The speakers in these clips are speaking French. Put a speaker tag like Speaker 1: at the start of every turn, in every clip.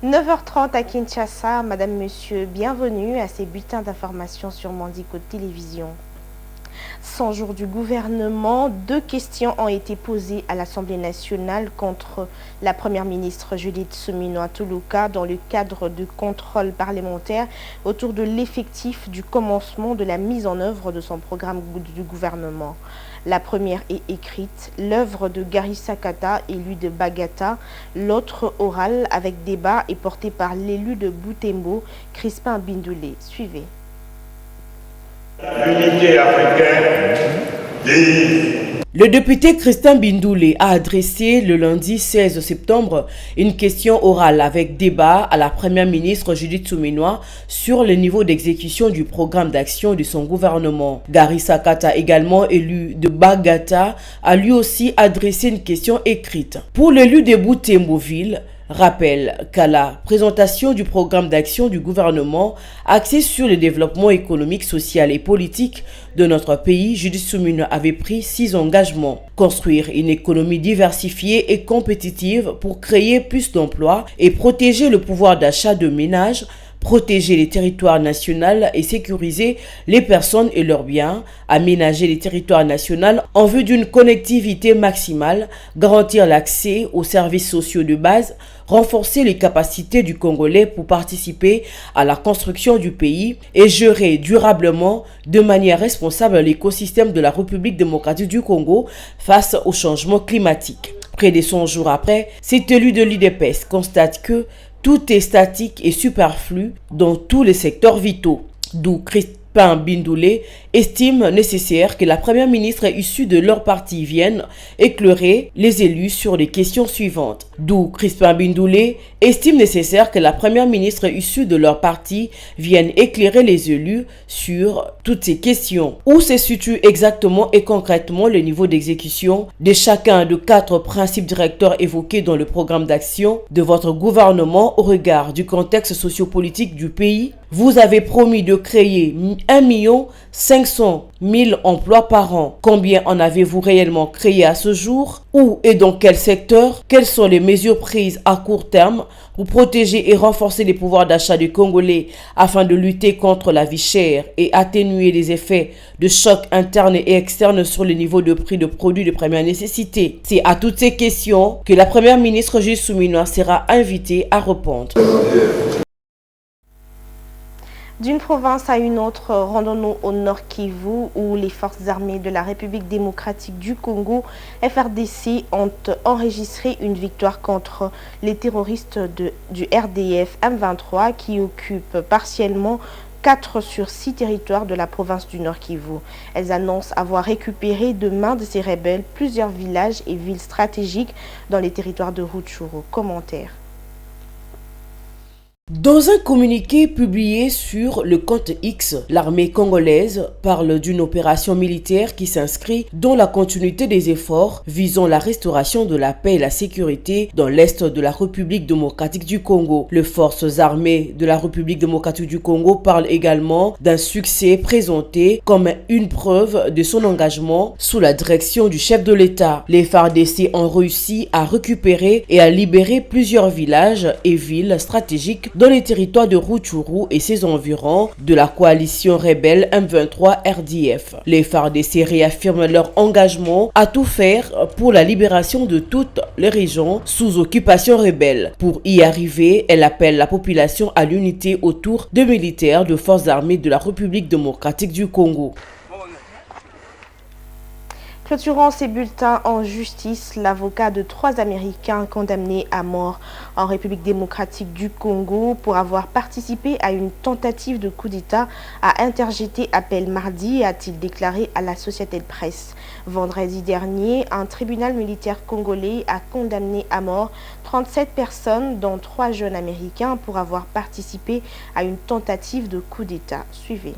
Speaker 1: 9h30 à Kinshasa, Madame, Monsieur, bienvenue à ces bulletins d'information sur Mandiko Télévision. 100 jours du gouvernement, 2 questions ont été posées à l'Assemblée nationale contre la Première ministre Judith Suminwa Tuluka dans le cadre du contrôle parlementaire autour de l'effectif du commencement de la mise en œuvre de son programme du gouvernement. La première est écrite, l'œuvre de Garissa Kata, élu de Bagata. L'autre orale avec débat est portée par l'élu de Boutembo, Crispin Bindoulé. Suivez.
Speaker 2: L'unité africaine des...
Speaker 3: Le député Crispin Bindoulé a adressé le lundi 16 septembre une question orale avec débat à la première ministre Judith Suminwa sur le niveau d'exécution du programme d'action de son gouvernement. Garissa Kata, également élu de Bagata, a lui aussi adressé une question écrite. Pour l'élu de Boutembo-Ville, rappelle qu'à la présentation du programme d'action du gouvernement axé sur le développement économique, social et politique de notre pays, Judith Suminwa avait pris 6 engagements. Construire une économie diversifiée et compétitive pour créer plus d'emplois et protéger le pouvoir d'achat de ménages, protéger les territoires nationaux et sécuriser les personnes et leurs biens, aménager les territoires nationaux en vue d'une connectivité maximale, garantir l'accès aux services sociaux de base, renforcer les capacités du Congolais pour participer à la construction du pays et gérer durablement de manière responsable l'écosystème de la République démocratique du Congo face au changement climatique. Près de 100 jours après, cet élu de l'UDPS constate que tout est statique et superflu dans tous les secteurs vitaux, d'où Crispin Bindoulé estime nécessaire que la première ministre issue de leur parti vienne éclairer les élus sur les questions suivantes. D'où Crispin Bindoulé estime nécessaire que la première ministre issue de leur parti vienne éclairer les élus sur toutes ces questions. Où se situe exactement et concrètement le niveau d'exécution de chacun de 4 principes directeurs évoqués dans le programme d'action de votre gouvernement au regard du contexte sociopolitique du pays? Vous avez promis de créer 1 500 000 emplois par an. Combien en avez-vous réellement créé à ce jour? Où et dans quel secteur? Quelles sont les mesures prises à court terme pour protéger et renforcer les pouvoirs d'achat des Congolais afin de lutter contre la vie chère et atténuer les effets de choc interne et externe sur le niveau de prix de produits de première nécessité? C'est à toutes ces questions que la première ministre Judith Suminwa sera invitée à répondre.
Speaker 1: D'une province à une autre, rendons-nous au Nord Kivu où les forces armées de la République démocratique du Congo, FRDC, ont enregistré une victoire contre les terroristes du RDF M23 qui occupent partiellement 4 sur 6 territoires de la province du Nord Kivu. Elles annoncent avoir récupéré de main de ces rebelles plusieurs villages et villes stratégiques dans les territoires de Rutshuru. Commentaire.
Speaker 3: Dans un communiqué publié sur le compte X, l'armée congolaise parle d'une opération militaire qui s'inscrit dans la continuité des efforts visant la restauration de la paix et la sécurité dans l'est de la République démocratique du Congo. Les forces armées de la République démocratique du Congo parlent également d'un succès présenté comme une preuve de son engagement sous la direction du chef de l'État. Les FARDC ont réussi à récupérer et à libérer plusieurs villages et villes stratégiques dans les territoires de Rutshuru et ses environs de la coalition rebelle M23 RDF. Les FARDC réaffirment leur engagement à tout faire pour la libération de toutes les régions sous occupation rebelle. Pour y arriver, elle appelle la population à l'unité autour de militaires de forces armées de la République démocratique du Congo.
Speaker 1: Clôturant ces bulletins en justice, l'avocat de 3 Américains condamnés à mort en République démocratique du Congo pour avoir participé à une tentative de coup d'État a interjeté appel mardi, a-t-il déclaré à la Société de Presse. Vendredi dernier, un tribunal militaire congolais a condamné à mort 37 personnes, dont 3 jeunes Américains, pour avoir participé à une tentative de coup d'État. Suivez.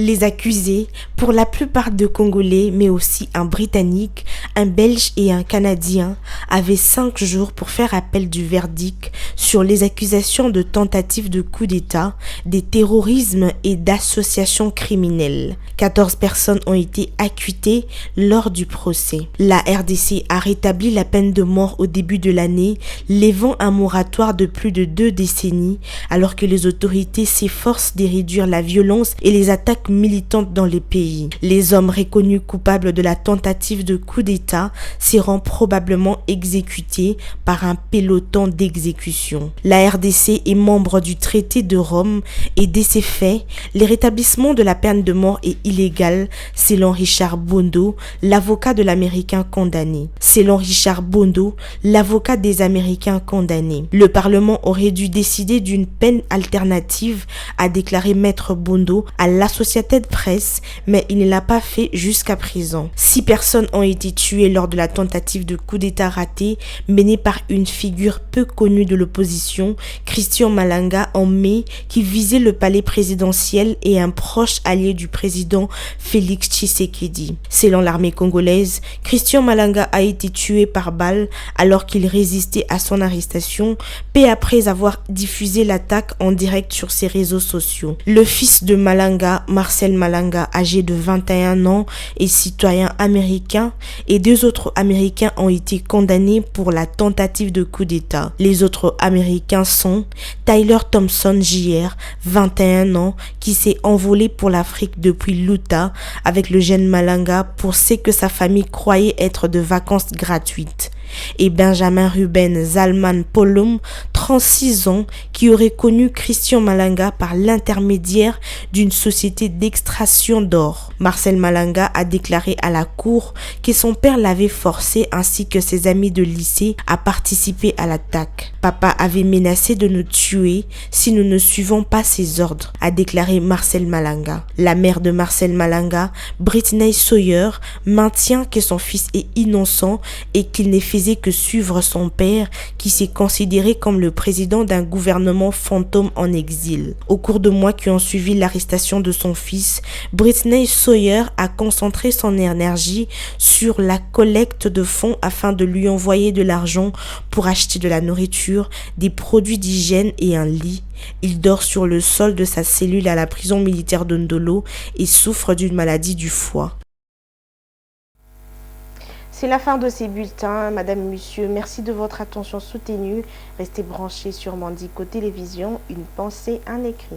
Speaker 1: Les accusés, pour la plupart de Congolais, mais aussi un Britannique, un Belge et un Canadien, avaient 5 jours pour faire appel du verdict sur les accusations de tentative de coup d'État, de terrorisme et d'association criminelle. 14 personnes ont été acquittées lors du procès. La RDC a rétabli la peine de mort au début de l'année, levant un moratoire de plus de 2 décennies, alors que les autorités s'efforcent de réduire la violence et les attaques militantes dans les pays. Les hommes reconnus coupables de la tentative de coup d'État seront probablement exécutés par un peloton d'exécution. La RDC est membre du traité de Rome et de ces faits, le rétablissement de la peine de mort est illégal selon Richard Bondo, l'avocat de l'Américain condamné. Selon Richard Bondo, l'avocat des Américains condamnés, le Parlement aurait dû décider d'une peine alternative, a déclaré Maître Bondo à l'Associated Press, mais il ne l'a pas fait jusqu'à présent. 6 personnes ont été tuées lors de la tentative de coup d'État ratée menée par une figure peu connue de l'opposition, Christian Malanga, en mai, qui visait le palais présidentiel et un proche allié du président Félix Tshisekedi. Selon l'armée congolaise, Christian Malanga a été tué par balle alors qu'il résistait à son arrestation, peu après avoir diffusé l'attaque en direct sur ses réseaux sociaux. Le fils de Malanga, Marcel Malanga, âgé de 21 ans et citoyen américain, et 2 autres Américains ont été condamnés pour la tentative de coup d'État. Les autres Américains sont Tyler Thompson Jr., 21 ans, qui s'est envolé pour l'Afrique depuis l'Utah avec le jeune Malanga pour ce que sa famille croyait être de vacances gratuites, et Benjamin Ruben Zalman Polom, 36 ans, qui aurait connu Christian Malanga par l'intermédiaire d'une société d'extraction d'or. Marcel Malanga a déclaré à la cour que son père l'avait forcé ainsi que ses amis de lycée à participer à l'attaque. Papa avait menacé de nous tuer si nous ne suivons pas ses ordres, a déclaré Marcel Malanga. La mère de Marcel Malanga, Brittney Sawyer, maintient que son fils est innocent et qu'il ne faisait que suivre son père qui s'est considéré comme le président d'un gouvernement fantôme en exil. Au cours de mois qui ont suivi l'arrestation de son fils, Brittney Sawyer a concentré son énergie sur la collecte de fonds afin de lui envoyer de l'argent pour acheter de la nourriture, des produits d'hygiène et un lit. Il dort sur le sol de sa cellule à la prison militaire de Ndolo et souffre d'une maladie du foie. C'est la fin de ces bulletins, Madame, Monsieur. Merci de votre attention soutenue. Restez branchés sur Mandiko Télévision. Une pensée, un écrit.